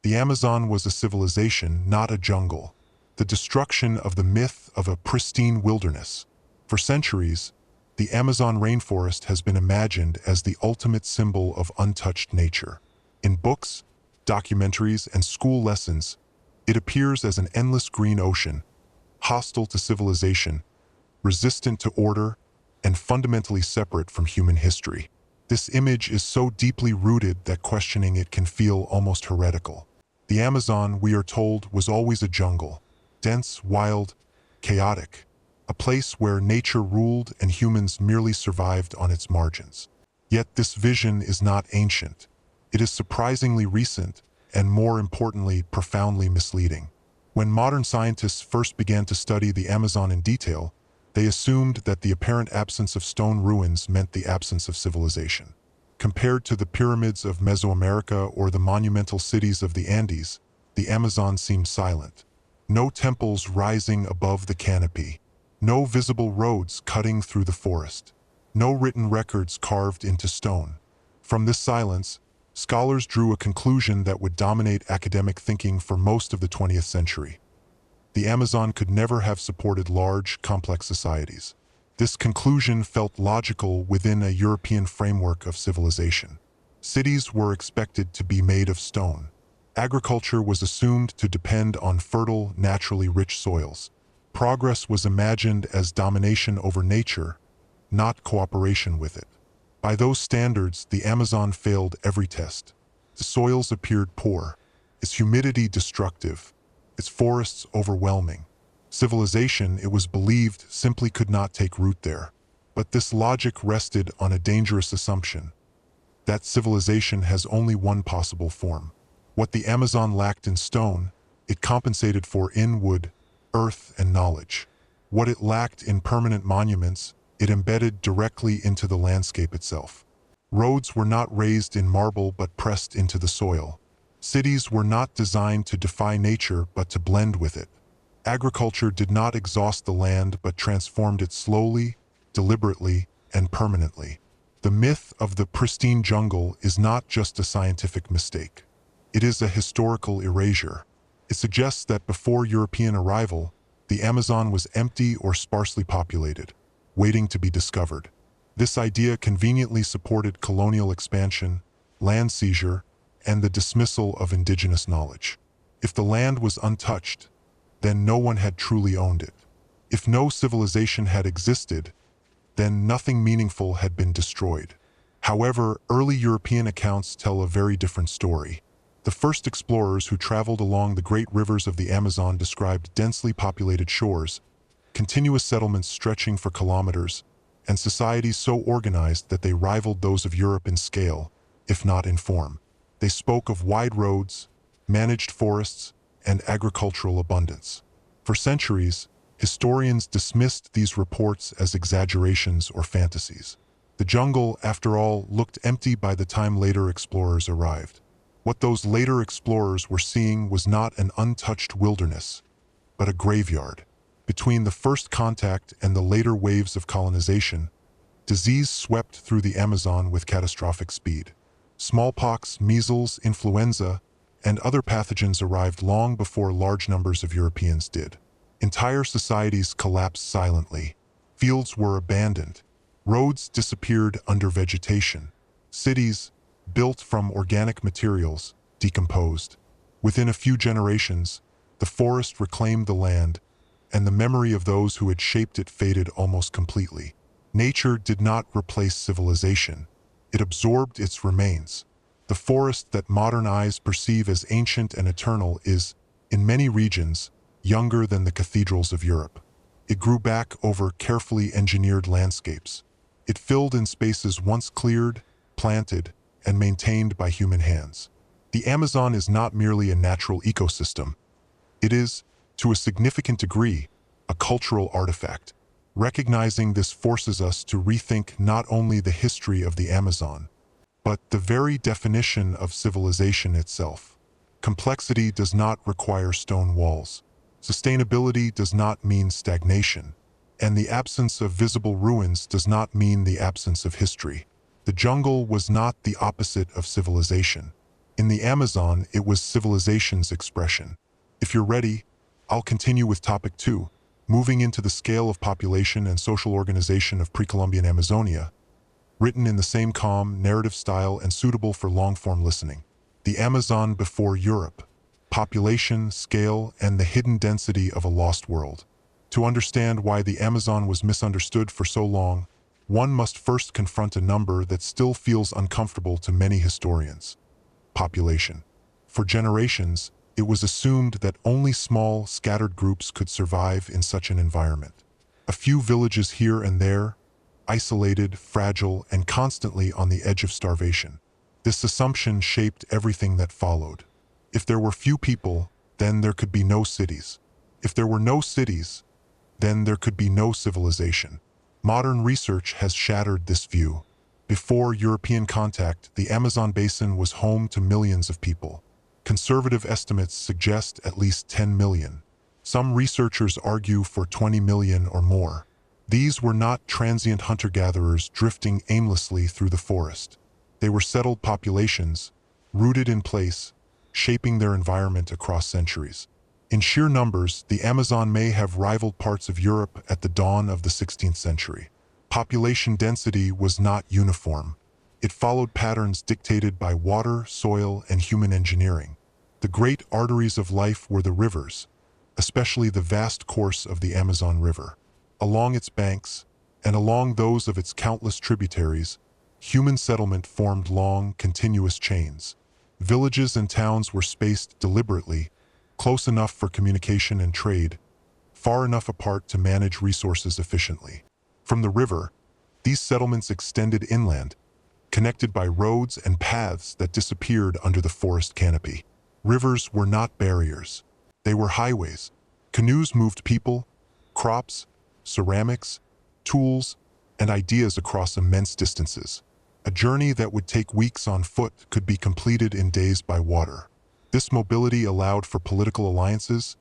The Amazon was a civilization, not a jungle. The destruction of the myth of a pristine wilderness. For centuries, the Amazon rainforest has been imagined as the ultimate symbol of untouched nature. In books, documentaries, and school lessons, it appears as an endless green ocean, hostile to civilization, resistant to order, and fundamentally separate from human history. This image is so deeply rooted that questioning it can feel almost heretical. The Amazon, we are told, was always a jungle, dense, wild, chaotic, a place where nature ruled and humans merely survived on its margins. Yet this vision is not ancient. It is surprisingly recent and, more importantly, profoundly misleading. When modern scientists first began to study the Amazon in detail, they assumed that the apparent absence of stone ruins meant the absence of civilization. Compared to the pyramids of Mesoamerica or the monumental cities of the Andes, the Amazon seemed silent. No temples rising above the canopy. No visible roads cutting through the forest. No written records carved into stone. From this silence, scholars drew a conclusion that would dominate academic thinking for most of the 20th century. The Amazon could never have supported large, complex societies. This conclusion felt logical within a European framework of civilization. Cities were expected to be made of stone. Agriculture was assumed to depend on fertile, naturally rich soils. Progress was imagined as domination over nature, not cooperation with it. By those standards, the Amazon failed every test. The soils appeared poor, its humidity destructive, its forests overwhelming. Civilization, it was believed, simply could not take root there. But this logic rested on a dangerous assumption: that civilization has only one possible form. What the Amazon lacked in stone, it compensated for in wood, earth, and knowledge. What it lacked in permanent monuments, it embedded directly into the landscape itself. Roads were not raised in marble but pressed into the soil. Cities were not designed to defy nature but to blend with it. Agriculture did not exhaust the land but transformed it slowly, deliberately, and permanently. The myth of the pristine jungle is not just a scientific mistake. It is a historical erasure. It suggests that before European arrival, the Amazon was empty or sparsely populated, waiting to be discovered. This idea conveniently supported colonial expansion, land seizure, and the dismissal of indigenous knowledge. If the land was untouched, then no one had truly owned it. If no civilization had existed, then nothing meaningful had been destroyed. However, early European accounts tell a very different story. The first explorers who traveled along the great rivers of the Amazon described densely populated shores, continuous settlements stretching for kilometers, and societies so organized that they rivaled those of Europe in scale, if not in form. They spoke of wide roads, managed forests, and agricultural abundance. For centuries, historians dismissed these reports as exaggerations or fantasies. The jungle, after all, looked empty by the time later explorers arrived. What those later explorers were seeing was not an untouched wilderness, but a graveyard. Between the first contact and the later waves of colonization, disease swept through the Amazon with catastrophic speed. Smallpox, measles, influenza, and other pathogens arrived long before large numbers of Europeans did. Entire societies collapsed silently. Fields were abandoned. Roads disappeared under vegetation. Cities, built from organic materials, decomposed. Within a few generations, the forest reclaimed the land, and the memory of those who had shaped it faded almost completely. Nature did not replace civilization. It absorbed its remains. The forest that modern eyes perceive as ancient and eternal is, in many regions, younger than the cathedrals of Europe. It grew back over carefully engineered landscapes. It filled in spaces once cleared, planted, and maintained by human hands. The Amazon is not merely a natural ecosystem. It is, to a significant degree, a cultural artifact. Recognizing this forces us to rethink not only the history of the Amazon, but the very definition of civilization itself. Complexity does not require stone walls. Sustainability does not mean stagnation. And the absence of visible ruins does not mean the absence of history. The jungle was not the opposite of civilization. In the Amazon, it was civilization's expression. If you're ready, I'll continue with topic 2, moving into the scale of population and social organization of pre-Columbian Amazonia, written in the same calm, narrative style and suitable for long-form listening. The Amazon before Europe. Population, scale, and the hidden density of a lost world. To understand why the Amazon was misunderstood for so long, one must first confront a number that still feels uncomfortable to many historians. Population. For generations, it was assumed that only small, scattered groups could survive in such an environment. A few villages here and there, isolated, fragile, and constantly on the edge of starvation. This assumption shaped everything that followed. If there were few people, then there could be no cities. If there were no cities, then there could be no civilization. Modern research has shattered this view. Before European contact, the Amazon basin was home to millions of people. Conservative estimates suggest at least 10 million. Some researchers argue for 20 million or more. These were not transient hunter-gatherers drifting aimlessly through the forest. They were settled populations, rooted in place, shaping their environment across centuries. In sheer numbers, the Amazon may have rivaled parts of Europe at the dawn of the 16th century. Population density was not uniform. It followed patterns dictated by water, soil, and human engineering. The great arteries of life were the rivers, especially the vast course of the Amazon River. Along its banks, and along those of its countless tributaries, human settlement formed long, continuous chains. Villages and towns were spaced deliberately, close enough for communication and trade, far enough apart to manage resources efficiently. From the river, these settlements extended inland, connected by roads and paths that disappeared under the forest canopy. Rivers were not barriers. They were highways. Canoes moved people, crops, ceramics, tools, and ideas across immense distances. A journey that would take weeks on foot could be completed in days by water. This mobility allowed for political alliances,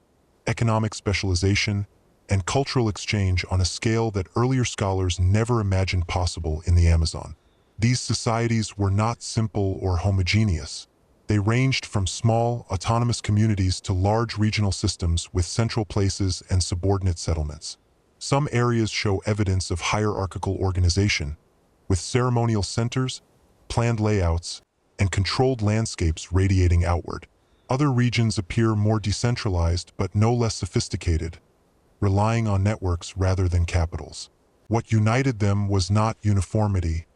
economic specialization, and cultural exchange on a scale that earlier scholars never imagined possible in the Amazon. These societies were not simple or homogeneous. They ranged from small, autonomous communities to large regional systems with central places and subordinate settlements. Some areas show evidence of hierarchical organization, with ceremonial centers, planned layouts, and controlled landscapes radiating outward. Other regions appear more decentralized but no less sophisticated, relying on networks rather than capitals. What united them was not uniformity,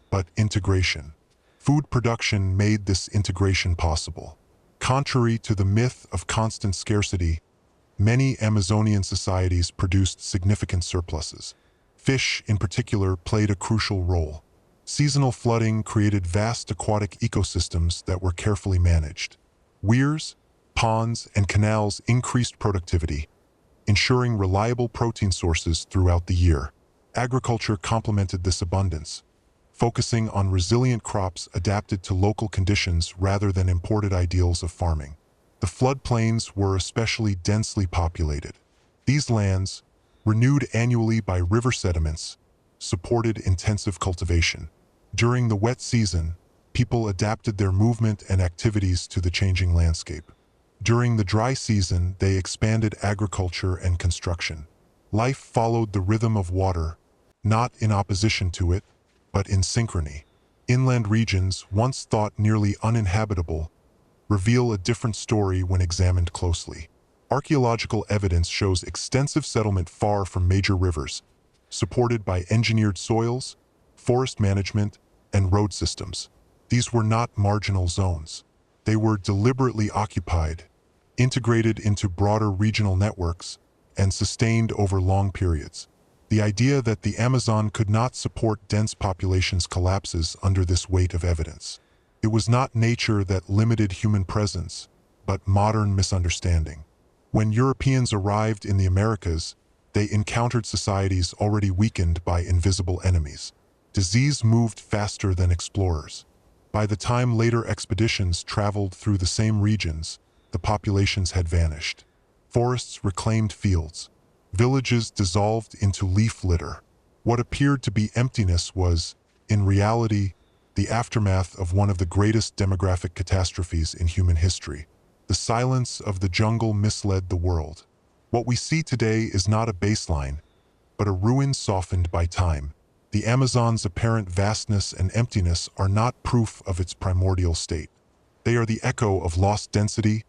but integration. Food production made this integration possible. Contrary to the myth of constant scarcity, many Amazonian societies produced significant surpluses. Fish, in particular, played a crucial role. Seasonal flooding created vast aquatic ecosystems that were carefully managed. Weirs, ponds, and canals increased productivity, ensuring reliable protein sources throughout the year. Agriculture complemented this abundance, focusing on resilient crops adapted to local conditions rather than imported ideals of farming. The floodplains were especially densely populated. These lands, renewed annually by river sediments, supported intensive cultivation. During the wet season, people adapted their movement and activities to the changing landscape. During the dry season, they expanded agriculture and construction. Life followed the rhythm of water, not in opposition to it, but in synchrony. Inland regions, once thought nearly uninhabitable, reveal a different story when examined closely. Archaeological evidence shows extensive settlement far from major rivers, supported by engineered soils, forest management, and road systems. These were not marginal zones. They were deliberately occupied, integrated into broader regional networks, and sustained over long periods. The idea that the Amazon could not support dense populations collapses under this weight of evidence. It was not nature that limited human presence, but modern misunderstanding. When Europeans arrived in the Americas, they encountered societies already weakened by invisible enemies. Disease moved faster than explorers. By the time later expeditions traveled through the same regions, the populations had vanished. Forests reclaimed fields. Villages dissolved into leaf litter. What appeared to be emptiness was, in reality, the aftermath of one of the greatest demographic catastrophes in human history. The silence of the jungle misled the world. What we see today is not a baseline, but a ruin softened by time. The Amazon's apparent vastness and emptiness are not proof of its primordial state. They are the echo of lost density,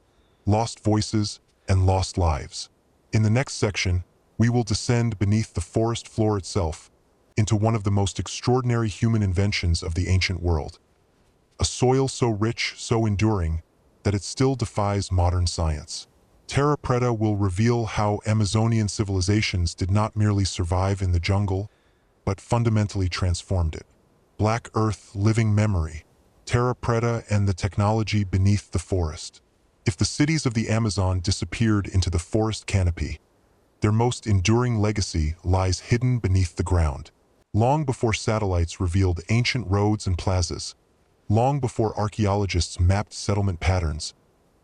lost voices, and lost lives. In the next section, we will descend beneath the forest floor itself into one of the most extraordinary human inventions of the ancient world. A soil so rich, so enduring, that it still defies modern science. Terra Preta will reveal how Amazonian civilizations did not merely survive in the jungle, but fundamentally transformed it. Black Earth, living memory. Terra Preta and the technology beneath the forest. If the cities of the Amazon disappeared into the forest canopy, their most enduring legacy lies hidden beneath the ground. Long before satellites revealed ancient roads and plazas, long before archaeologists mapped settlement patterns,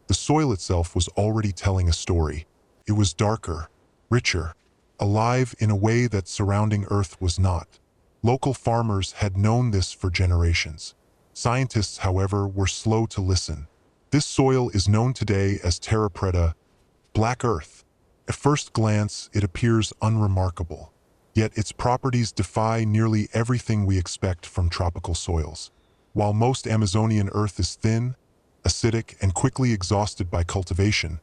the soil itself was already telling a story. It was darker, richer, alive in a way that surrounding Earth was not. Local farmers had known this for generations. Scientists, however, were slow to listen. This soil is known today as Terra Preta, Black Earth. At first glance, it appears unremarkable. Yet its properties defy nearly everything we expect from tropical soils. While most Amazonian earth is thin, acidic, and quickly exhausted by cultivation,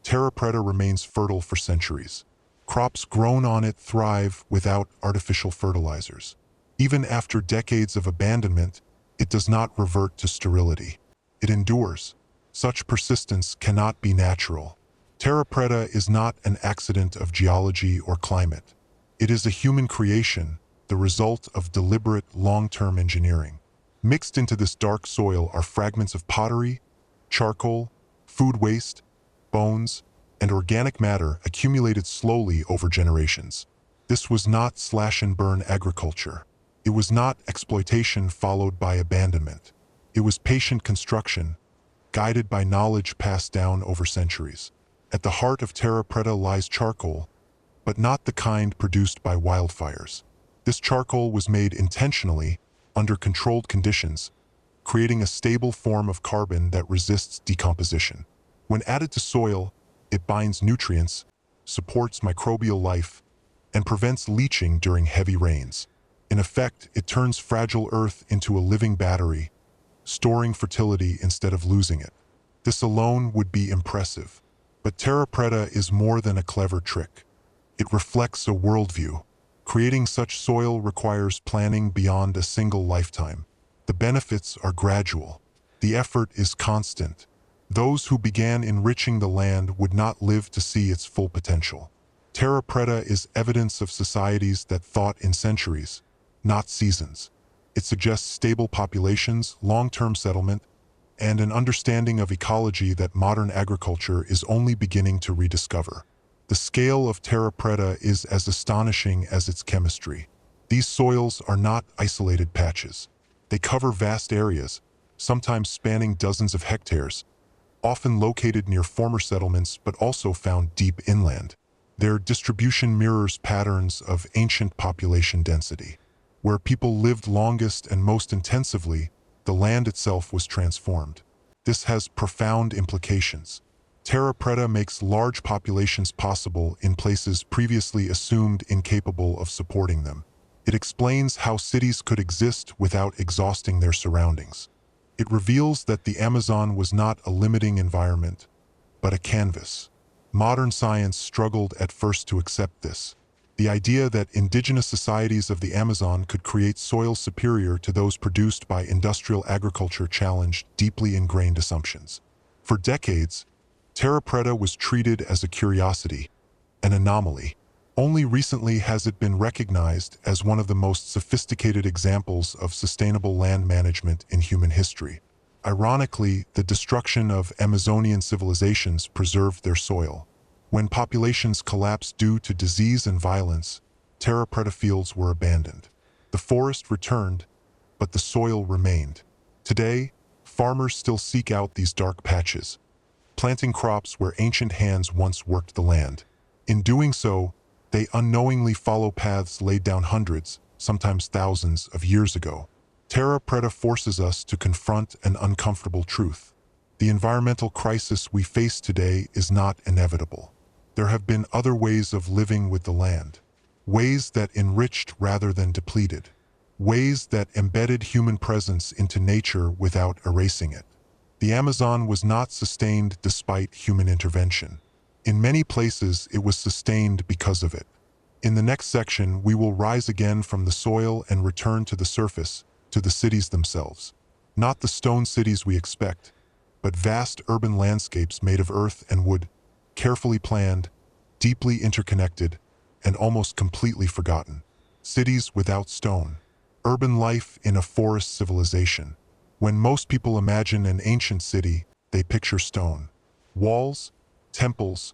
Terra Preta remains fertile for centuries. Crops grown on it thrive without artificial fertilizers. Even after decades of abandonment, it does not revert to sterility. It endures. Such persistence cannot be natural. Terra Preta is not an accident of geology or climate. It is a human creation, the result of deliberate, long-term engineering. Mixed into this dark soil are fragments of pottery, charcoal, food waste, bones, and organic matter accumulated slowly over generations. This was not slash-and-burn agriculture. It was not exploitation followed by abandonment. It was patient construction, guided by knowledge passed down over centuries. At the heart of Terra Preta lies charcoal, but not the kind produced by wildfires. This charcoal was made intentionally, under controlled conditions, creating a stable form of carbon that resists decomposition. When added to soil, it binds nutrients, supports microbial life, and prevents leaching during heavy rains. In effect, it turns fragile earth into a living battery, storing fertility instead of losing it. This alone would be impressive. But Terra Preta is more than a clever trick. It reflects a worldview. Creating such soil requires planning beyond a single lifetime. The benefits are gradual. The effort is constant. Those who began enriching the land would not live to see its full potential. Terra Preta is evidence of societies that thought in centuries, not seasons. It suggests stable populations, long-term settlement, and an understanding of ecology that modern agriculture is only beginning to rediscover. The scale of Terra Preta is as astonishing as its chemistry. These soils are not isolated patches. They cover vast areas, sometimes spanning dozens of hectares, often located near former settlements but also found deep inland. Their distribution mirrors patterns of ancient population density. Where people lived longest and most intensively, the land itself was transformed. This has profound implications. Terra Preta makes large populations possible in places previously assumed incapable of supporting them. It explains how cities could exist without exhausting their surroundings. It reveals that the Amazon was not a limiting environment, but a canvas. Modern science struggled at first to accept this. The idea that indigenous societies of the Amazon could create soil superior to those produced by industrial agriculture challenged deeply ingrained assumptions. For decades, Terra Preta was treated as a curiosity, an anomaly. Only recently has it been recognized as one of the most sophisticated examples of sustainable land management in human history. Ironically, the destruction of Amazonian civilizations preserved their soil. When populations collapsed due to disease and violence, Terra Preta fields were abandoned. The forest returned, but the soil remained. Today, farmers still seek out these dark patches, planting crops where ancient hands once worked the land. In doing so, they unknowingly follow paths laid down hundreds, sometimes thousands, of years ago. Terra Preta forces us to confront an uncomfortable truth. The environmental crisis we face today is not inevitable. There have been other ways of living with the land, ways that enriched rather than depleted, ways that embedded human presence into nature without erasing it. The Amazon was not sustained despite human intervention. In many places, it was sustained because of it. In the next section, we will rise again from the soil and return to the surface, to the cities themselves. Not the stone cities we expect, but vast urban landscapes made of earth and wood, carefully planned, deeply interconnected, and almost completely forgotten. Cities without stone. Urban life in a forest civilization. When most people imagine an ancient city, they picture stone. Walls, temples,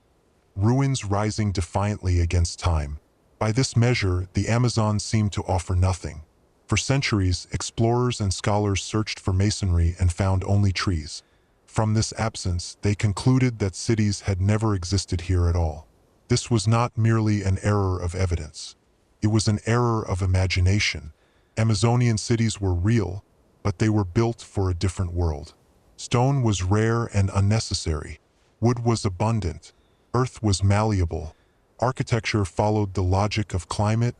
ruins rising defiantly against time. By this measure, the Amazon seemed to offer nothing. For centuries, explorers and scholars searched for masonry and found only trees. From this absence, they concluded that cities had never existed here at all. This was not merely an error of evidence. It was an error of imagination. Amazonian cities were real, but they were built for a different world. Stone was rare and unnecessary. Wood was abundant. Earth was malleable. Architecture followed the logic of climate,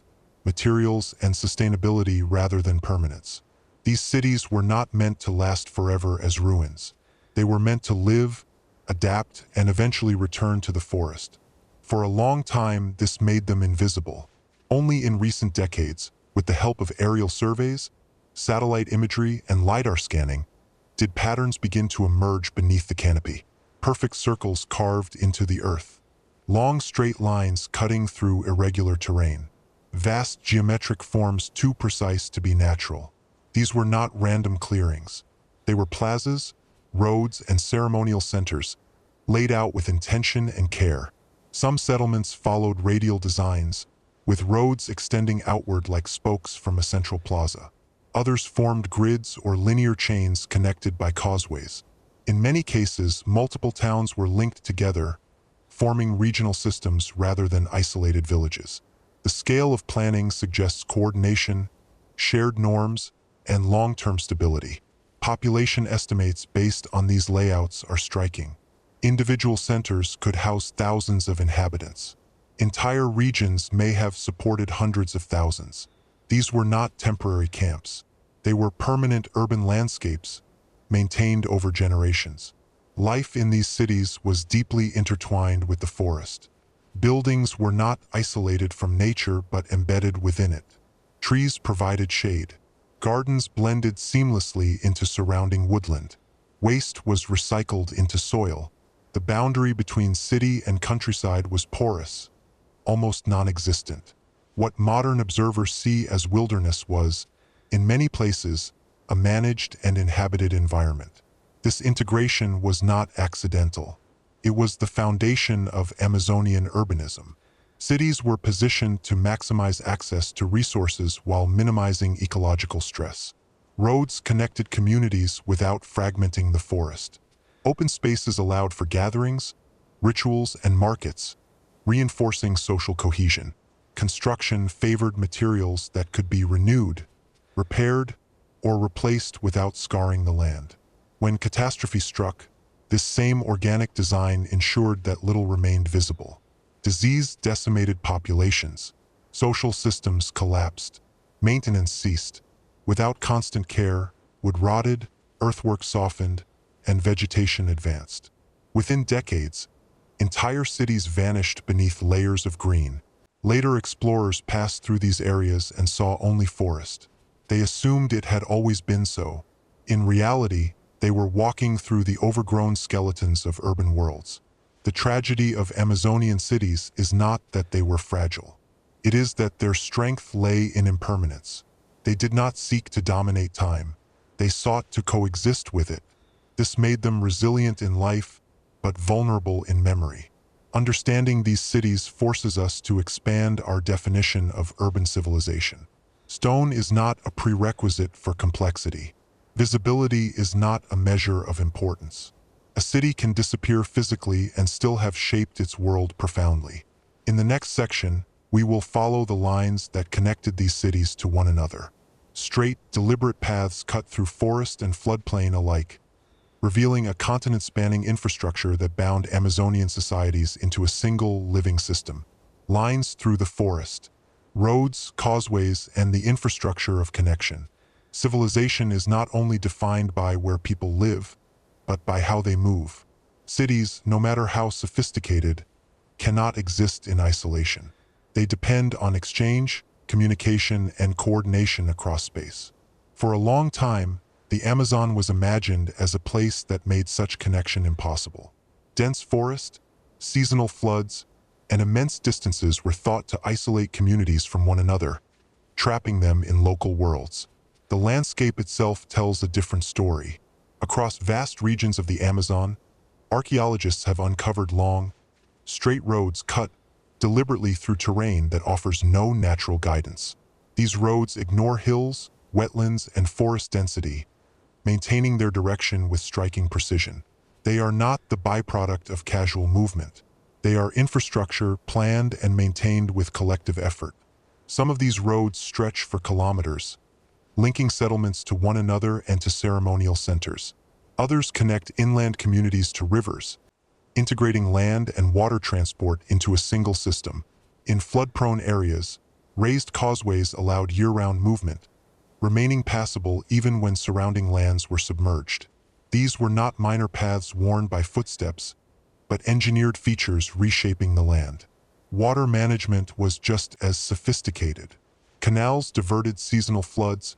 materials, and sustainability rather than permanence. These cities were not meant to last forever as ruins. They were meant to live, adapt, and eventually return to the forest. For a long time, this made them invisible. Only in recent decades, with the help of aerial surveys, satellite imagery, and LiDAR scanning, did patterns begin to emerge beneath the canopy. Perfect circles carved into the earth. Long straight lines cutting through irregular terrain. Vast geometric forms too precise to be natural. These were not random clearings. They were plazas, roads, and ceremonial centers, laid out with intention and care. Some settlements followed radial designs, with roads extending outward like spokes from a central plaza. Others formed grids or linear chains connected by causeways. In many cases, multiple towns were linked together, forming regional systems rather than isolated villages. The scale of planning suggests coordination, shared norms, and long-term stability. Population estimates based on these layouts are striking. Individual centers could house thousands of inhabitants. Entire regions may have supported hundreds of thousands. These were not temporary camps. They were permanent urban landscapes, maintained over generations. Life in these cities was deeply intertwined with the forest. Buildings were not isolated from nature but embedded within it. Trees provided shade. Gardens blended seamlessly into surrounding woodland. Waste was recycled into soil. The boundary between city and countryside was porous, almost non-existent. What modern observers see as wilderness was, in many places, a managed and inhabited environment. This integration was not accidental. It was the foundation of Amazonian urbanism. Cities were positioned to maximize access to resources while minimizing ecological stress. Roads connected communities without fragmenting the forest. Open spaces allowed for gatherings, rituals, and markets, reinforcing social cohesion. Construction favored materials that could be renewed, repaired, or replaced without scarring the land. When catastrophe struck, this same organic design ensured that little remained visible. Disease decimated populations. Social systems collapsed. Maintenance ceased. Without constant care, wood rotted, earthwork softened, and vegetation advanced. Within decades, entire cities vanished beneath layers of green. Later explorers passed through these areas and saw only forest. They assumed it had always been so. In reality, they were walking through the overgrown skeletons of urban worlds. The tragedy of Amazonian cities is not that they were fragile. It is that their strength lay in impermanence. They did not seek to dominate time. They sought to coexist with it. This made them resilient in life, but vulnerable in memory. Understanding these cities forces us to expand our definition of urban civilization. Stone is not a prerequisite for complexity. Visibility is not a measure of importance. A city can disappear physically and still have shaped its world profoundly. In the next section, we will follow the lines that connected these cities to one another. straight, deliberate paths cut through forest and floodplain alike, revealing a continent-spanning infrastructure that bound Amazonian societies into a single living system. Lines through the forest, roads, causeways, and the infrastructure of connection. Civilization is not only defined by where people live, but by how they move. Cities, no matter how sophisticated, cannot exist in isolation. They depend on exchange, communication, and coordination across space. For a long time, the Amazon was imagined as a place that made such connection impossible. Dense forest, seasonal floods, and immense distances were thought to isolate communities from one another, trapping them in local worlds. The landscape itself tells a different story. Across vast regions of the Amazon, archaeologists have uncovered long, straight roads cut deliberately through terrain that offers no natural guidance. These roads ignore hills, wetlands, and forest density, maintaining their direction with striking precision. They are not the byproduct of casual movement. They are infrastructure planned and maintained with collective effort. Some of these roads stretch for kilometers, linking settlements to one another and to ceremonial centers. Others connect inland communities to rivers, integrating land and water transport into a single system. In flood-prone areas, raised causeways allowed year-round movement, remaining passable even when surrounding lands were submerged. These were not minor paths worn by footsteps, but engineered features reshaping the land. Water management was just as sophisticated. Canals diverted seasonal floods,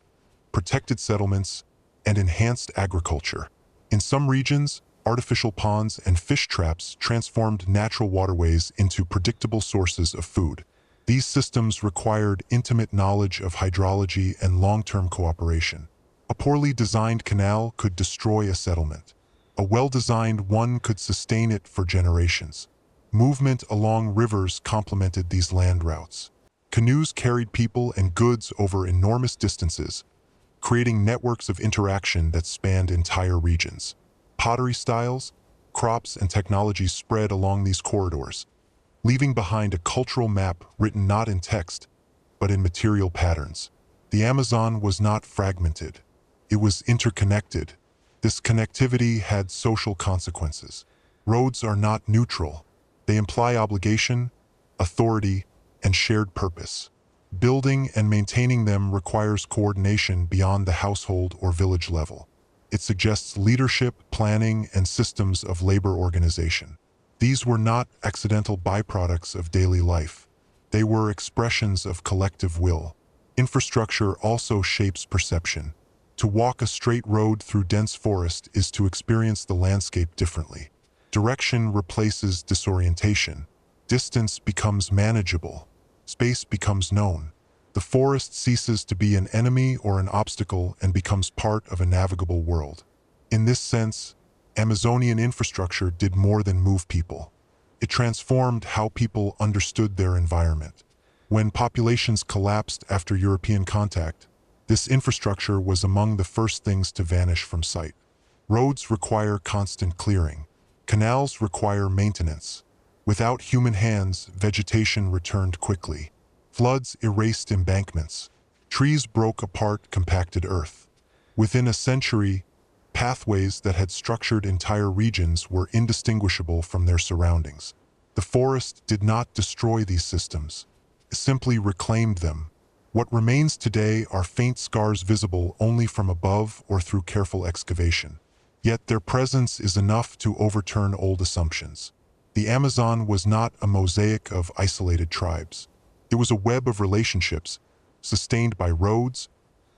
protected settlements, and enhanced agriculture. In some regions, artificial ponds and fish traps transformed natural waterways into predictable sources of food. These systems required intimate knowledge of hydrology and long-term cooperation. A poorly designed canal could destroy a settlement. A well-designed one could sustain it for generations. Movement along rivers complemented these land routes. Canoes carried people and goods over enormous distances, creating networks of interaction that spanned entire regions. Pottery styles, crops, and technologies spread along these corridors, leaving behind a cultural map written not in text, but in material patterns. The Amazon was not fragmented. It was interconnected. This connectivity had social consequences. Roads are not neutral. They imply obligation, authority, and shared purpose. Building and maintaining them requires coordination beyond the household or village level. It suggests leadership, planning, and systems of labor organization. These were not accidental byproducts of daily life. They were expressions of collective will. Infrastructure also shapes perception. To walk a straight road through dense forest is to experience the landscape differently. Direction replaces disorientation. Distance becomes manageable. Space becomes known. The forest ceases to be an enemy or an obstacle and becomes part of a navigable world. In this sense, Amazonian infrastructure did more than move people. It transformed how people understood their environment. When populations collapsed after European contact, this infrastructure was among the first things to vanish from sight. Roads require constant clearing. Canals require maintenance. Without human hands, vegetation returned quickly. Floods erased embankments. Trees broke apart compacted earth. Within a century, pathways that had structured entire regions were indistinguishable from their surroundings. The forest did not destroy these systems. It simply reclaimed them. What remains today are faint scars visible only from above or through careful excavation. Yet their presence is enough to overturn old assumptions. The Amazon was not a mosaic of isolated tribes. It was a web of relationships, sustained by roads,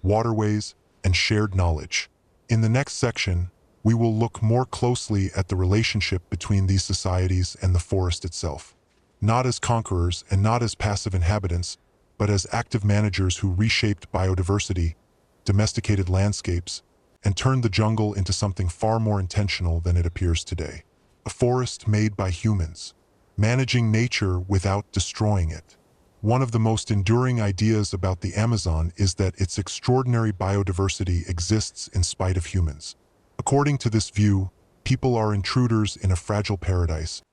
waterways, and shared knowledge. In the next section, we will look more closely at the relationship between these societies and the forest itself. Not as conquerors and not as passive inhabitants, but as active managers who reshaped biodiversity, domesticated landscapes, and turned the jungle into something far more intentional than it appears today. A forest made by humans, managing nature without destroying it. One of the most enduring ideas about the Amazon is that its extraordinary biodiversity exists in spite of humans. According to this view, people are intruders in a fragile paradise,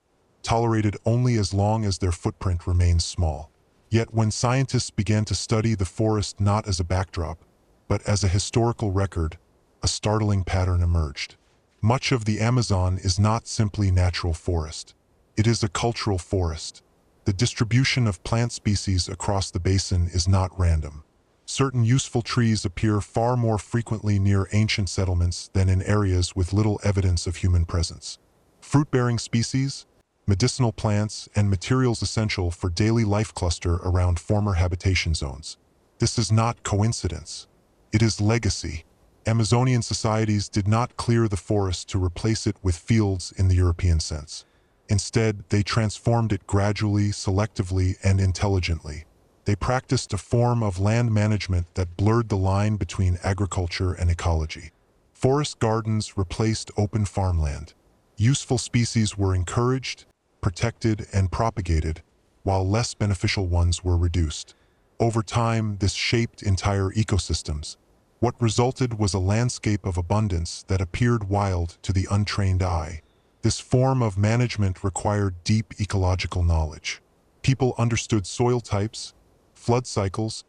tolerated only as long as their footprint remains small. Yet when scientists began to study the forest not as a backdrop, but as a historical record, a startling pattern emerged. Much of the Amazon is not simply natural forest. It is a cultural forest. The distribution of plant species across the basin is not random. Certain useful trees appear far more frequently near ancient settlements than in areas with little evidence of human presence. Fruit-bearing species, medicinal plants, and materials essential for daily life cluster around former habitation zones. This is not coincidence. It is legacy. Amazonian societies did not clear the forest to replace it with fields in the European sense. Instead, they transformed it gradually, selectively, and intelligently. They practiced a form of land management that blurred the line between agriculture and ecology. Forest gardens replaced open farmland. Useful species were encouraged, protected, and propagated, while less beneficial ones were reduced. Over time, this shaped entire ecosystems. What resulted was a landscape of abundance that appeared wild to the untrained eye. This form of management required deep ecological knowledge. People understood soil types, flood cycles,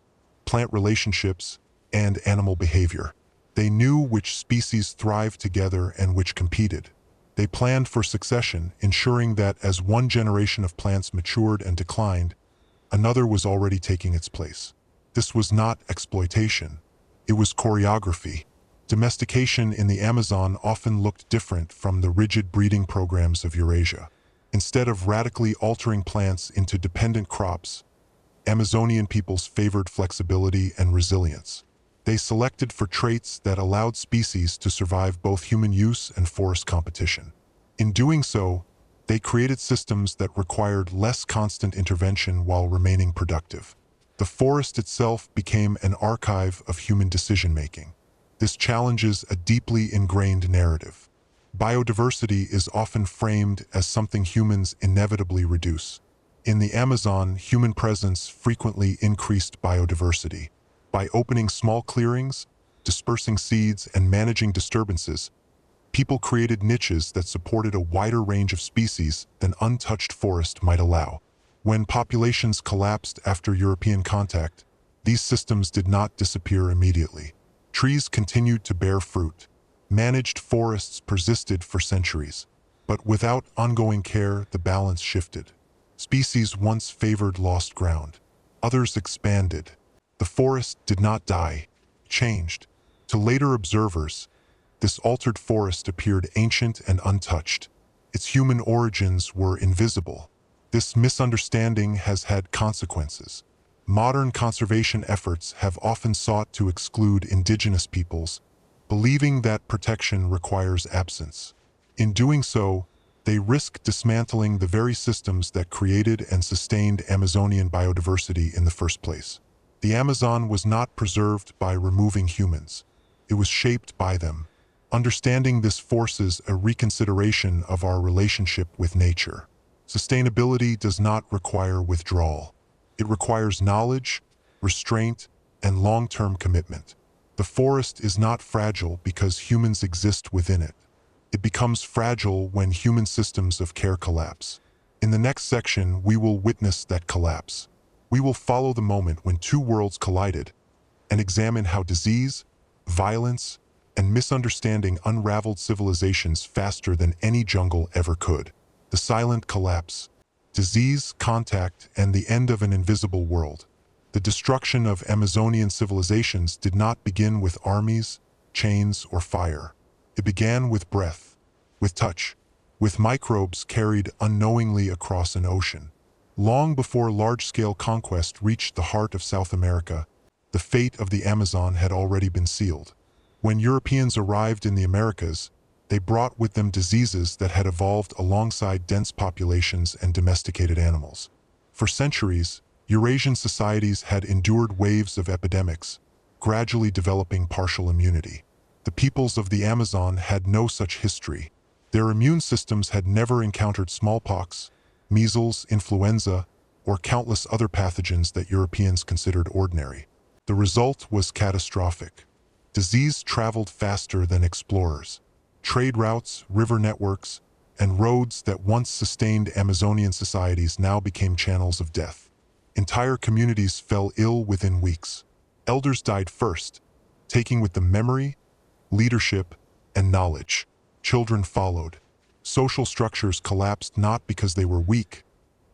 plant relationships, and animal behavior. They knew which species thrived together and which competed. They planned for succession, ensuring that as one generation of plants matured and declined, another was already taking its place. This was not exploitation. It was choreography. Domestication in the Amazon often looked different from the rigid breeding programs of Eurasia. Instead of radically altering plants into dependent crops, Amazonian peoples favored flexibility and resilience. They selected for traits that allowed species to survive both human use and forest competition. In doing so, they created systems that required less constant intervention while remaining productive. The forest itself became an archive of human decision-making. This challenges a deeply ingrained narrative. Biodiversity is often framed as something humans inevitably reduce. In the Amazon, human presence frequently increased biodiversity. By opening small clearings, dispersing seeds, and managing disturbances, people created niches that supported a wider range of species than untouched forest might allow. When populations collapsed after European contact, these systems did not disappear immediately. Trees continued to bear fruit. Managed forests persisted for centuries. But without ongoing care, the balance shifted. Species once favored lost ground. Others expanded. The forest did not die, it changed. To later observers, this altered forest appeared ancient and untouched. Its human origins were invisible. This misunderstanding has had consequences. Modern conservation efforts have often sought to exclude indigenous peoples, believing that protection requires absence. In doing so, they risk dismantling the very systems that created and sustained Amazonian biodiversity in the first place. The Amazon was not preserved by removing humans. It was shaped by them. Understanding this forces a reconsideration of our relationship with nature. Sustainability does not require withdrawal. It requires knowledge, restraint, and long-term commitment. The forest is not fragile because humans exist within it. It becomes fragile when human systems of care collapse. In the next section, we will witness that collapse. We will follow the moment when two worlds collided and examine how disease, violence, and misunderstanding unraveled civilizations faster than any jungle ever could. The silent collapse, disease, contact, and the end of an invisible world. The destruction of Amazonian civilizations did not begin with armies, chains, or fire. It began with breath, with touch, with microbes carried unknowingly across an ocean. Long before large-scale conquest reached the heart of South America, the fate of the Amazon had already been sealed. When Europeans arrived in the Americas, they brought with them diseases that had evolved alongside dense populations and domesticated animals. For centuries, Eurasian societies had endured waves of epidemics, gradually developing partial immunity. The peoples of the Amazon had no such history. Their immune systems had never encountered smallpox, measles, influenza, or countless other pathogens that Europeans considered ordinary. The result was catastrophic. Disease traveled faster than explorers. Trade routes, river networks, and roads that once sustained Amazonian societies now became channels of death. Entire communities fell ill within weeks. Elders died first, taking with them memory, leadership, and knowledge. Children followed. Social structures collapsed not because they were weak,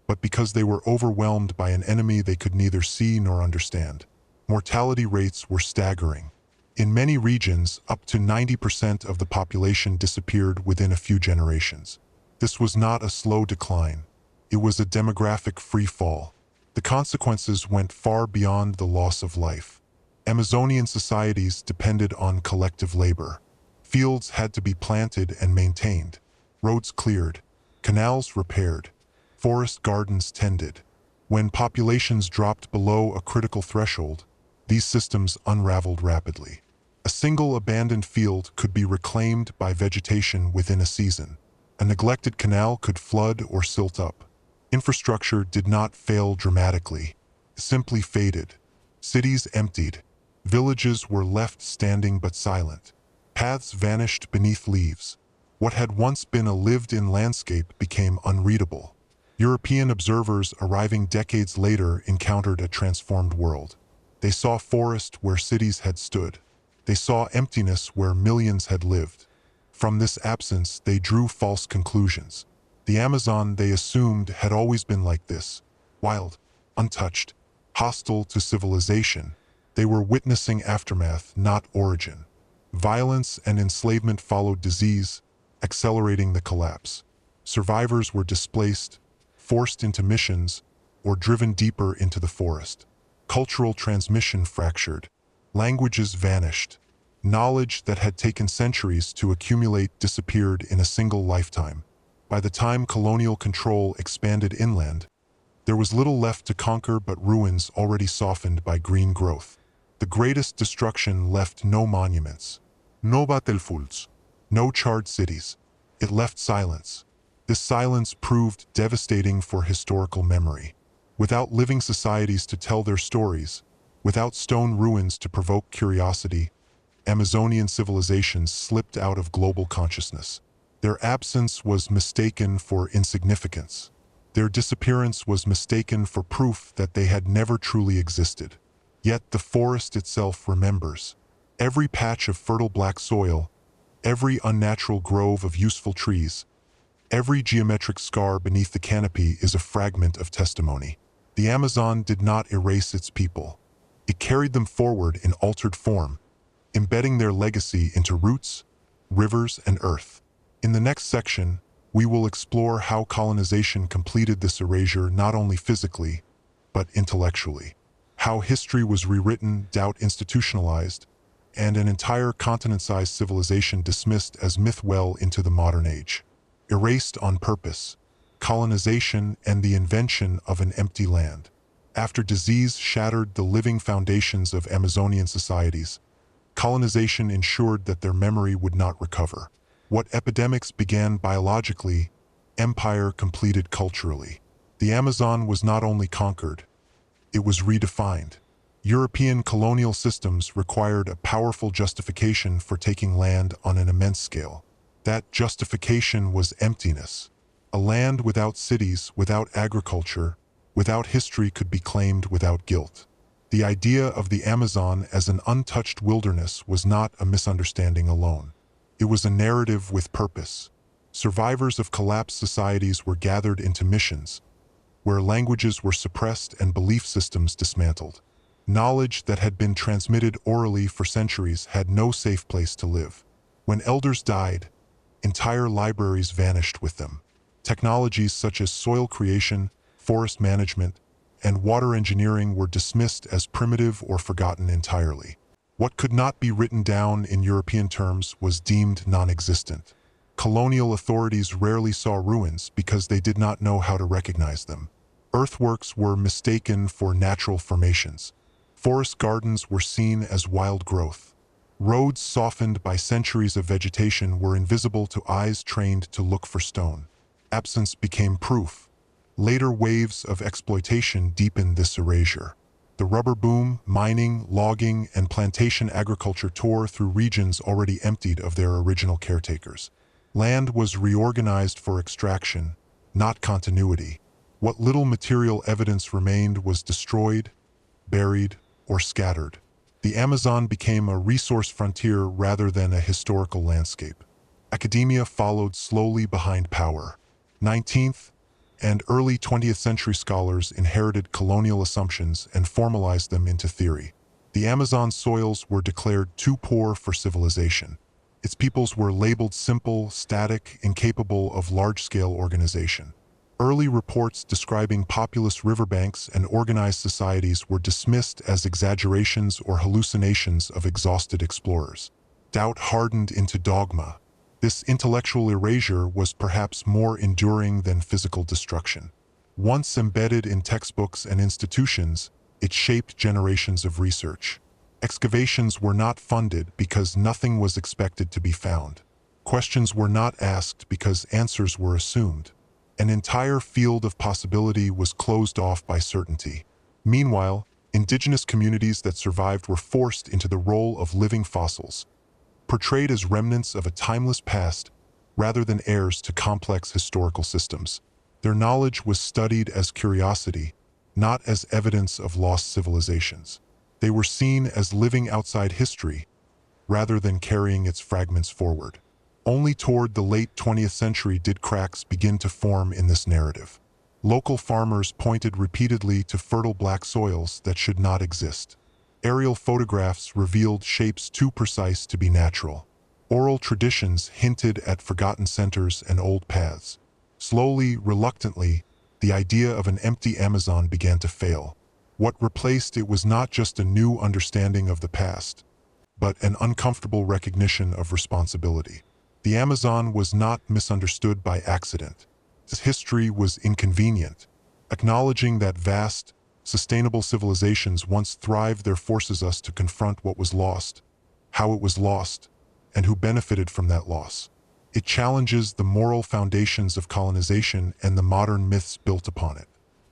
but because they were overwhelmed by an enemy they could neither see nor understand. Mortality rates were staggering. In many regions, up to 90% of the population disappeared within a few generations. This was not a slow decline. It was a demographic free fall. The consequences went far beyond the loss of life. Amazonian societies depended on collective labor. Fields had to be planted and maintained, roads cleared, canals repaired, forest gardens tended. When populations dropped below a critical threshold, these systems unraveled rapidly. A single abandoned field could be reclaimed by vegetation within a season. A neglected canal could flood or silt up. Infrastructure did not fail dramatically. It simply faded. Cities emptied. Villages were left standing but silent. Paths vanished beneath leaves. What had once been a lived-in landscape became unreadable. European observers arriving decades later encountered a transformed world. They saw forest where cities had stood. They saw emptiness where millions had lived. From this absence, they drew false conclusions. The Amazon, they assumed, had always been like this, wild, untouched, hostile to civilization. They were witnessing aftermath, not origin. Violence and enslavement followed disease, accelerating the collapse. Survivors were displaced, forced into missions, or driven deeper into the forest. Cultural transmission fractured. Languages vanished. Knowledge that had taken centuries to accumulate disappeared in a single lifetime. By the time colonial control expanded inland, there was little left to conquer but ruins already softened by green growth. The greatest destruction left no monuments, no battlefields, no charred cities. It left silence. This silence proved devastating for historical memory. Without living societies to tell their stories, without stone ruins to provoke curiosity, Amazonian civilizations slipped out of global consciousness. Their absence was mistaken for insignificance. Their disappearance was mistaken for proof that they had never truly existed. Yet the forest itself remembers. Every patch of fertile black soil, every unnatural grove of useful trees, every geometric scar beneath the canopy is a fragment of testimony. The Amazon did not erase its people. It carried them forward in altered form, embedding their legacy into roots, rivers, and earth. In the next section, we will explore how colonization completed this erasure not only physically, but intellectually. How history was rewritten, doubt institutionalized, and an entire continent-sized civilization dismissed as myth well into the modern age. Erased on purpose, colonization and the invention of an empty land. After disease shattered the living foundations of Amazonian societies, colonization ensured that their memory would not recover. What epidemics began biologically, empire completed culturally. The Amazon was not only conquered, it was redefined. European colonial systems required a powerful justification for taking land on an immense scale. That justification was emptiness. A land without cities, without agriculture, without history could be claimed without guilt. The idea of the Amazon as an untouched wilderness was not a misunderstanding alone. It was a narrative with purpose. Survivors of collapsed societies were gathered into missions, where languages were suppressed and belief systems dismantled. Knowledge that had been transmitted orally for centuries had no safe place to live. When elders died, entire libraries vanished with them. Technologies such as soil creation, forest management, and water engineering were dismissed as primitive or forgotten entirely. What could not be written down in European terms was deemed non-existent. Colonial authorities rarely saw ruins because they did not know how to recognize them. Earthworks were mistaken for natural formations. Forest gardens were seen as wild growth. Roads softened by centuries of vegetation were invisible to eyes trained to look for stone. Absence became proof. Later waves of exploitation deepened this erasure. The rubber boom, mining, logging, and plantation agriculture tore through regions already emptied of their original caretakers. Land was reorganized for extraction, not continuity. What little material evidence remained was destroyed, buried, or scattered. The Amazon became a resource frontier rather than a historical landscape. Academia followed slowly behind power. 19th and early 20th century scholars inherited colonial assumptions and formalized them into theory. The Amazon soils were declared too poor for civilization. Its peoples were labeled simple, static, incapable of large-scale organization. Early reports describing populous riverbanks and organized societies were dismissed as exaggerations or hallucinations of exhausted explorers. Doubt hardened into dogma. This intellectual erasure was perhaps more enduring than physical destruction. Once embedded in textbooks and institutions, it shaped generations of research. Excavations were not funded because nothing was expected to be found. Questions were not asked because answers were assumed. An entire field of possibility was closed off by certainty. Meanwhile, indigenous communities that survived were forced into the role of living fossils, portrayed as remnants of a timeless past rather than heirs to complex historical systems. Their knowledge was studied as curiosity, not as evidence of lost civilizations. They were seen as living outside history rather than carrying its fragments forward. Only toward the late 20th century did cracks begin to form in this narrative. Local farmers pointed repeatedly to fertile black soils that should not exist. Aerial photographs revealed shapes too precise to be natural. Oral traditions hinted at forgotten centers and old paths. Slowly, reluctantly, the idea of an empty Amazon began to fail. What replaced it was not just a new understanding of the past, but an uncomfortable recognition of responsibility. The Amazon was not misunderstood by accident. Its history was inconvenient. Acknowledging that vast, sustainable civilizations once thrived there forces us to confront what was lost, how it was lost, and who benefited from that loss. It challenges the moral foundations of colonization and the modern myths built upon it.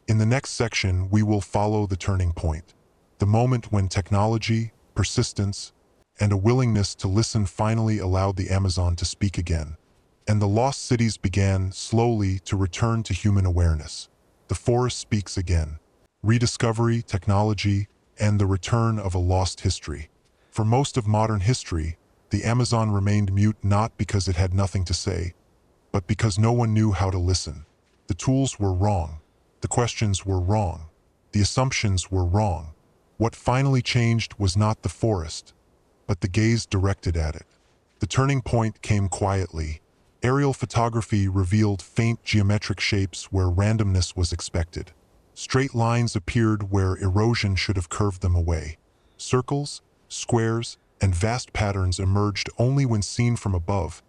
In the next section, we will follow the turning point, the moment when technology, persistence, and a willingness to listen finally allowed the Amazon to speak again. And the lost cities began, slowly, to return to human awareness. The forest speaks again. Rediscovery, technology, and the return of a lost history. For most of modern history, the Amazon remained mute not because it had nothing to say, but because no one knew how to listen. The tools were wrong. The questions were wrong. The assumptions were wrong. What finally changed was not the forest, but the gaze directed at it. The turning point came quietly. Aerial photography revealed faint geometric shapes where randomness was expected. Straight lines appeared where erosion should have curved them away. Circles, squares, and vast patterns emerged only when seen from above,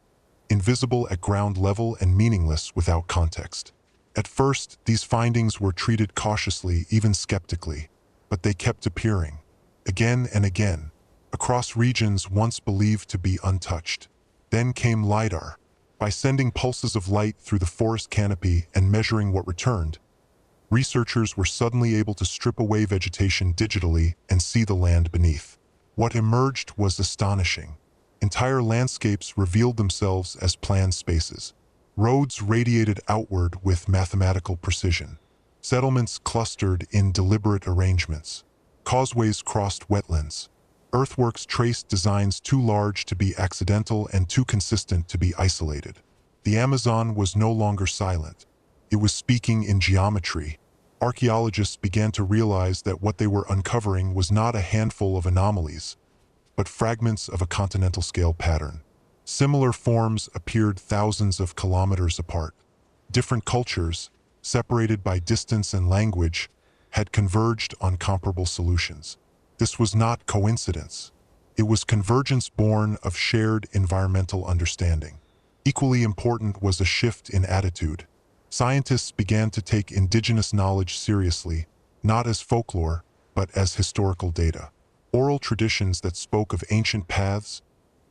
invisible at ground level and meaningless without context. At first, these findings were treated cautiously, even skeptically, but they kept appearing, again and again, across regions once believed to be untouched. Then came LiDAR. By sending pulses of light through the forest canopy and measuring what returned, researchers were suddenly able to strip away vegetation digitally and see the land beneath. What emerged was astonishing. Entire landscapes revealed themselves as planned spaces. Roads radiated outward with mathematical precision. Settlements clustered in deliberate arrangements. Causeways crossed wetlands. Earthworks traced designs too large to be accidental and too consistent to be isolated. The Amazon was no longer silent. It was speaking in geometry. Archaeologists began to realize that what they were uncovering was not a handful of anomalies, but fragments of a continental-scale pattern. Similar forms appeared thousands of kilometers apart. Different cultures, separated by distance and language, had converged on comparable solutions. This was not coincidence. It was convergence born of shared environmental understanding. Equally important was a shift in attitude. Scientists began to take indigenous knowledge seriously, not as folklore, but as historical data. Oral traditions that spoke of ancient paths,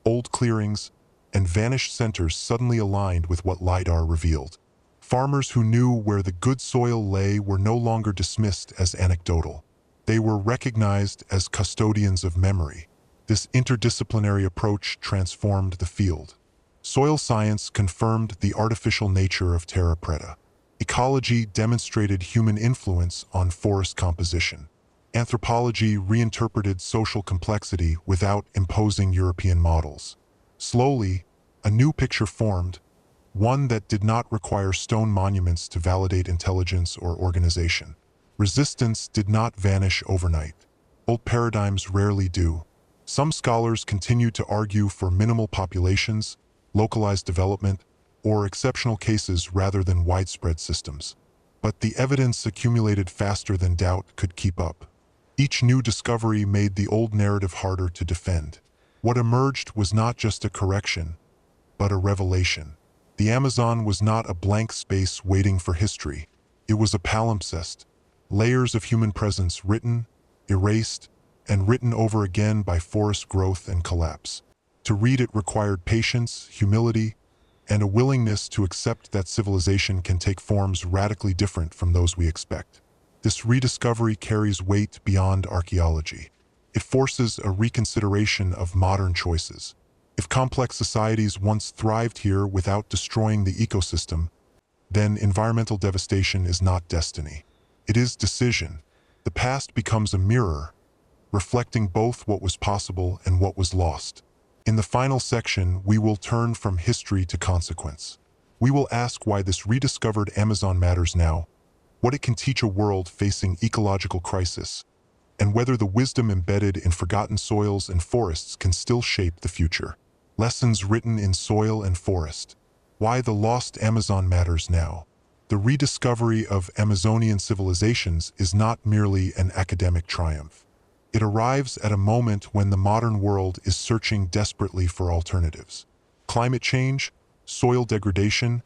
old clearings, and vanished centers suddenly aligned with what LiDAR revealed. Farmers who knew where the good soil lay were no longer dismissed as anecdotal. They were recognized as custodians of memory. This interdisciplinary approach transformed the field. Soil science confirmed the artificial nature of Terra Preta. Ecology demonstrated human influence on forest composition. Anthropology reinterpreted social complexity without imposing European models. Slowly, a new picture formed, one that did not require stone monuments to validate intelligence or organization. Resistance did not vanish overnight. Old paradigms rarely do. Some scholars continue to argue for minimal populations, localized development, or exceptional cases rather than widespread systems. But the evidence accumulated faster than doubt could keep up. Each new discovery made the old narrative harder to defend. What emerged was not just a correction, but a revelation. The Amazon was not a blank space waiting for history. It was a palimpsest, layers of human presence written, erased, and written over again by forest growth and collapse. To read it required patience, humility, and a willingness to accept that civilization can take forms radically different from those we expect. This rediscovery carries weight beyond archaeology. It forces a reconsideration of modern choices. If complex societies once thrived here without destroying the ecosystem, then environmental devastation is not destiny. It is decision. The past becomes a mirror, reflecting both what was possible and what was lost. In the final section, we will turn from history to consequence. We will ask why this rediscovered Amazon matters now, what it can teach a world facing ecological crisis, and whether the wisdom embedded in forgotten soils and forests can still shape the future. Lessons written in soil and forest. Why the lost Amazon matters now. The rediscovery of Amazonian civilizations is not merely an academic triumph. It arrives at a moment when the modern world is searching desperately for alternatives. Climate change, soil degradation,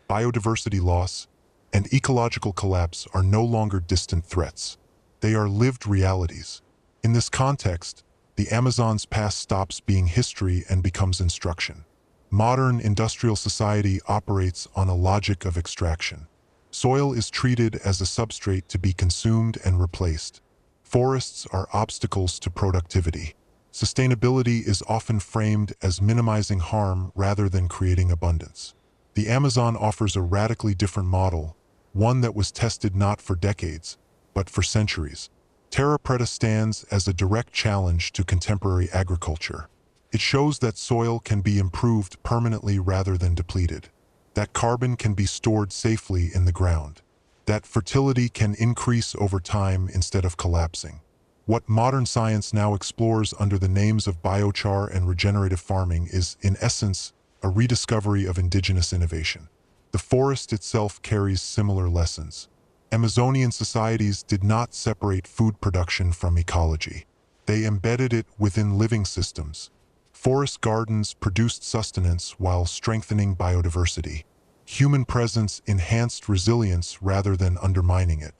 biodiversity loss, and ecological collapse are no longer distant threats. They are lived realities. In this context, the Amazon's past stops being history and becomes instruction. Modern industrial society operates on a logic of extraction. Soil is treated as a substrate to be consumed and replaced. Forests are obstacles to productivity. Sustainability is often framed as minimizing harm rather than creating abundance. The Amazon offers a radically different model, one that was tested not for decades, but for centuries. Terra Preta stands as a direct challenge to contemporary agriculture. It shows that soil can be improved permanently rather than depleted, that carbon can be stored safely in the ground, that fertility can increase over time instead of collapsing. What modern science now explores under the names of biochar and regenerative farming is, in essence, a rediscovery of indigenous innovation. The forest itself carries similar lessons. Amazonian societies did not separate food production from ecology. They embedded it within living systems. Forest gardens produced sustenance while strengthening biodiversity. Human presence enhanced resilience rather than undermining it.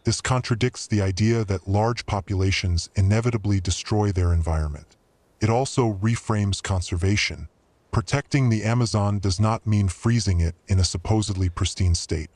This contradicts the idea that large populations inevitably destroy their environment. It also reframes conservation. Protecting the Amazon does not mean freezing it in a supposedly pristine state.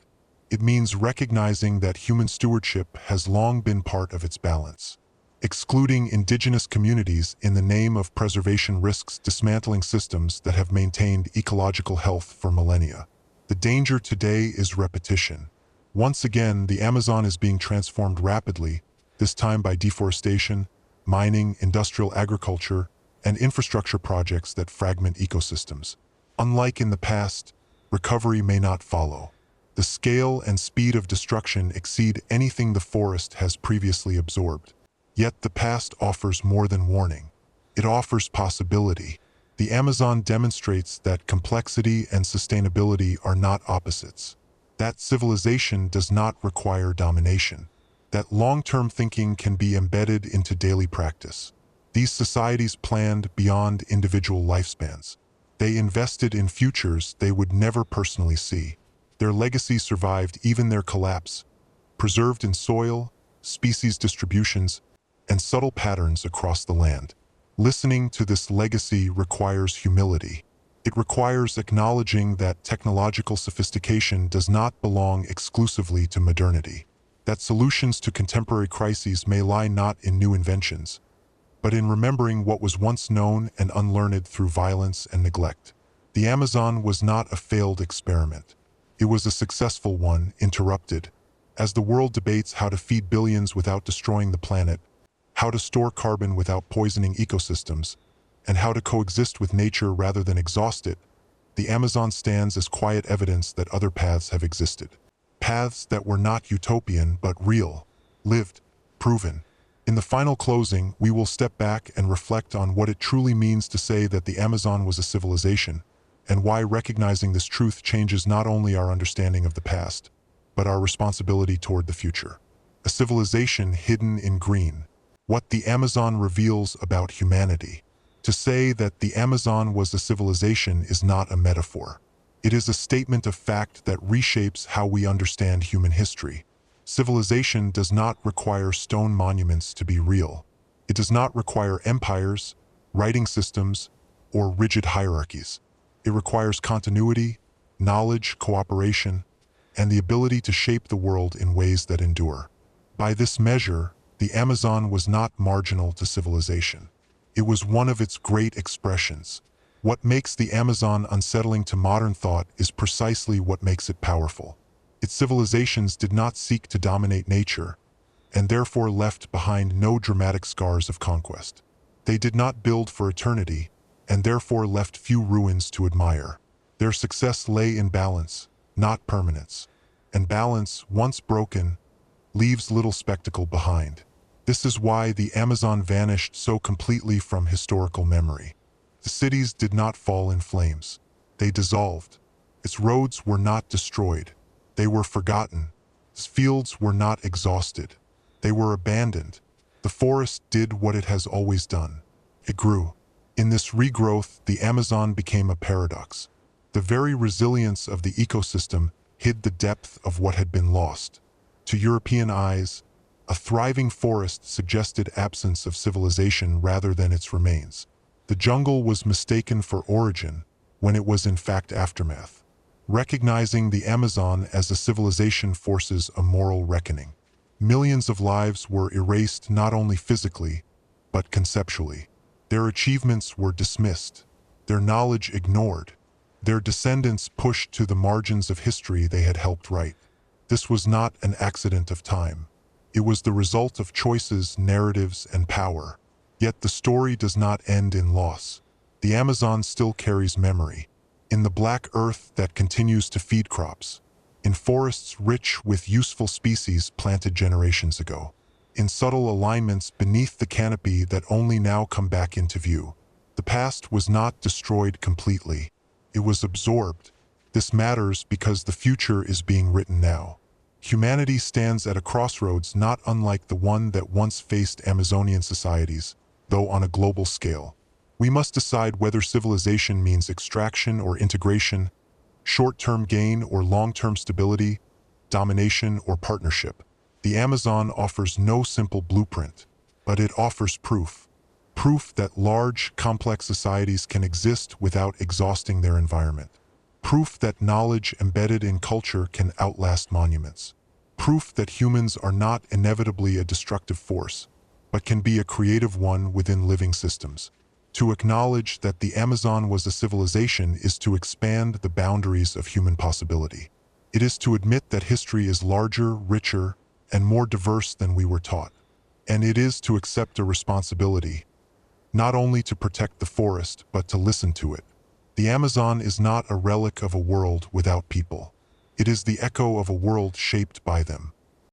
It means recognizing that human stewardship has long been part of its balance. Excluding indigenous communities in the name of preservation risks dismantling systems that have maintained ecological health for millennia. The danger today is repetition. Once again, the Amazon is being transformed rapidly, this time by deforestation, mining, industrial agriculture, and infrastructure projects that fragment ecosystems. Unlike in the past, recovery may not follow. The scale and speed of destruction exceed anything the forest has previously absorbed. Yet the past offers more than warning. It offers possibility. The Amazon demonstrates that complexity and sustainability are not opposites. That civilization does not require domination. That long-term thinking can be embedded into daily practice. These societies planned beyond individual lifespans. They invested in futures they would never personally see. Their legacy survived even their collapse, preserved in soil, species distributions, and subtle patterns across the land. Listening to this legacy requires humility. It requires acknowledging that technological sophistication does not belong exclusively to modernity. That solutions to contemporary crises may lie not in new inventions, but in remembering what was once known and unlearned through violence and neglect. The Amazon was not a failed experiment. It was a successful one, interrupted, As the world debates how to feed billions without destroying the planet, how to store carbon without poisoning ecosystems, and how to coexist with nature rather than exhaust it, the Amazon stands as quiet evidence that other paths have existed. Paths that were not utopian but real, lived, proven. In the final closing, we will step back and reflect on what it truly means to say that the Amazon was a civilization, and why recognizing this truth changes not only our understanding of the past, but our responsibility toward the future. A civilization hidden in green. What the Amazon reveals about humanity. To say that the Amazon was a civilization is not a metaphor. It is a statement of fact that reshapes how we understand human history. Civilization does not require stone monuments to be real. It does not require empires, writing systems, or rigid hierarchies. It requires continuity, knowledge, cooperation, and the ability to shape the world in ways that endure. By this measure, the Amazon was not marginal to civilization. It was one of its great expressions. What makes the Amazon unsettling to modern thought is precisely what makes it powerful. Its civilizations did not seek to dominate nature, and therefore left behind no dramatic scars of conquest. They did not build for eternity, and therefore left few ruins to admire. Their success lay in balance, not permanence. And balance, once broken, leaves little spectacle behind. This is why the Amazon vanished so completely from historical memory. The cities did not fall in flames. They dissolved. Its roads were not destroyed. They were forgotten. Its fields were not exhausted. They were abandoned. The forest did what it has always done. It grew. In this regrowth, the Amazon became a paradox. The very resilience of the ecosystem hid the depth of what had been lost. To European eyes, a thriving forest suggested absence of civilization rather than its remains. The jungle was mistaken for origin when it was in fact aftermath. Recognizing the Amazon as a civilization forces a moral reckoning. Millions of lives were erased not only physically, but conceptually. Their achievements were dismissed, their knowledge ignored, their descendants pushed to the margins of history they had helped write. This was not an accident of time. It was the result of choices, narratives, and power. Yet the story does not end in loss. The Amazon still carries memory. In the black earth that continues to feed crops. In forests rich with useful species planted generations ago. In subtle alignments beneath the canopy that only now come back into view. The past was not destroyed completely. It was absorbed. This matters because the future is being written now. Humanity stands at a crossroads not unlike the one that once faced Amazonian societies, though on a global scale. We must decide whether civilization means extraction or integration, short-term gain or long-term stability, domination or partnership. The Amazon offers no simple blueprint, but it offers proof. Proof that large, complex societies can exist without exhausting their environment. Proof that knowledge embedded in culture can outlast monuments. Proof that humans are not inevitably a destructive force, but can be a creative one within living systems. To acknowledge that the Amazon was a civilization is to expand the boundaries of human possibility. It is to admit that history is larger, richer, and more diverse than we were taught. And it is to accept a responsibility, not only to protect the forest, but to listen to it. The Amazon is not a relic of a world without people. It is the echo of a world shaped by them.